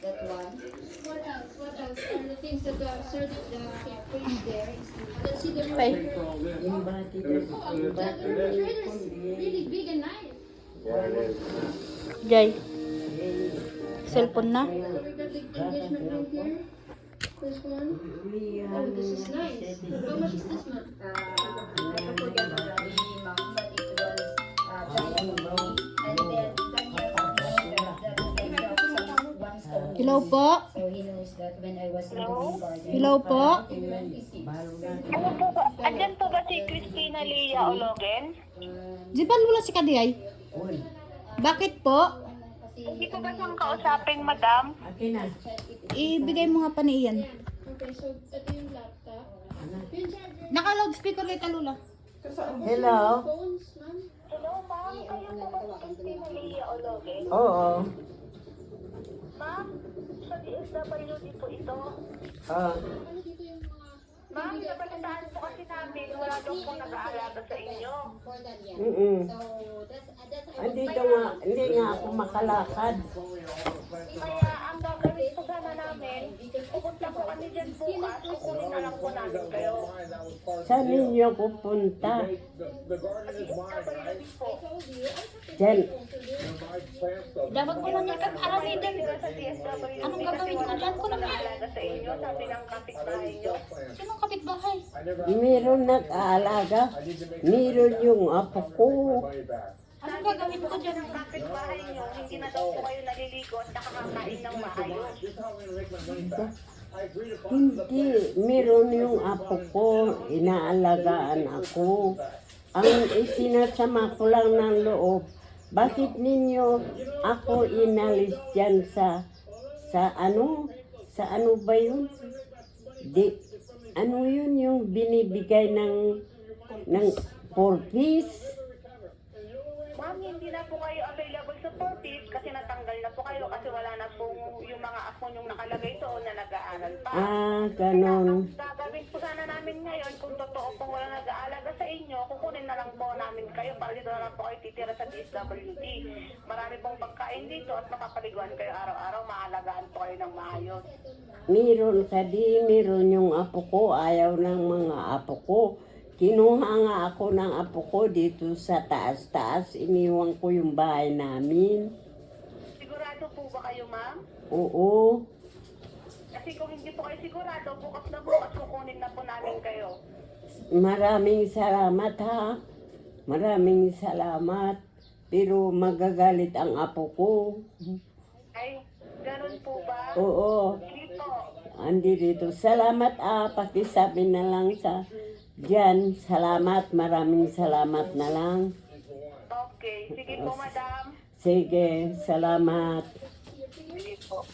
That one. What else? What else? Are the things that are served in the fridge there? Let's see the Okay. refrigerator. Yung bati Oh, that refrigerator is really big and nice. Yeah, it is. Jay, cellphone na. So we got the engagement ring here. This one. Oh, this is nice. How much is this one? I forgot already, ma'am, but it was giant money. And then 10 years ago, the one stone. Hello po. So he knows that when I was in the garden. Hello po. Ano po ba? Andyan po ba si Christina Lea Ologen? Di ba lula si Kadiyay? Bakit po? Hindi ko ba siyang kausapin, madam? Akin na. Ibigay mo nga pa ni Ian. Okay, so ito yung laptop. Yung charger. Naka-loudspeaker kay Kalula. Hello? Phones, ma'am. Hello, ma'am. Kayo po ba si Christina Lea Ologen? Oo. Ma'am, sa DSWD po ito. Ano dito yung mga... Ma'am, napalitaan po kasi namin wala daw po nag-aalaga sa inyo. Important yan. Mm-mm. So, that's Andito nga, hindi nga ako makalakad. Kaya ang gagawin po sana namin, pupunta po kami dyan bukas, kukunin na lang po namin kayo. Saan ninyo pupunta? DSWD po. Diyan. Dapat ko lang yung aramin din. Sa DSWD. Anong gagawin ko dyan? Ko lang yan. Nag-aalaga sa inyo, sabi ng kapitbahay nyo. Sinong kapitbahay? Meron nag-aalaga. Meron yung apo ko. Anong gagawin ko dyan? Ang kapitbahay nyo, hindi na daw po kayo naliligo at nakakakain ng maayos. Hindi. Meron yung apo ko. Inaalagaan ako. Ang isinasama ko lang ng loob. Bakit ninyo ako inalis dyan sa ano? Sa ano ba yun? Ano yun yung binibigay ng 4 piece? Ma'am, hindi na po kayo available sa 4-piece kasi natanggal na po kayo kasi wala na po yung mga apo yung nakalagay doon na nag-aaral pa. Ganon. Ang gagawin po sana namin ngayon, kung totoo pong wala nag-aalaga sa inyo, kukunin na lang po namin kayo para dito na lang po kayo titira sa DSWD. Marami pong pagkain dito at makapaliguan kayo araw-araw, maalagaan po kayo ng maayos. Meron yung apo ko. Ayaw ng mga apo ko. Kinuha nga ako ng apo ko dito sa taas-taas. Iniwan ko yung bahay namin. Sigurado po ba kayo, ma'am? Oo. Kasi kung hindi po kayo sigurado, bukas na bukas kukunin na po namin kayo. Maraming salamat ha. Maraming salamat. Pero magagalit ang apo ko. Ay, ganun po ba? Oo. Hindi po. Andi dito. Salamat pakisabi na lang sa diyan. Salamat. Maraming salamat na lang. Okay. Sige po, madam. Sige. Salamat. Sige po.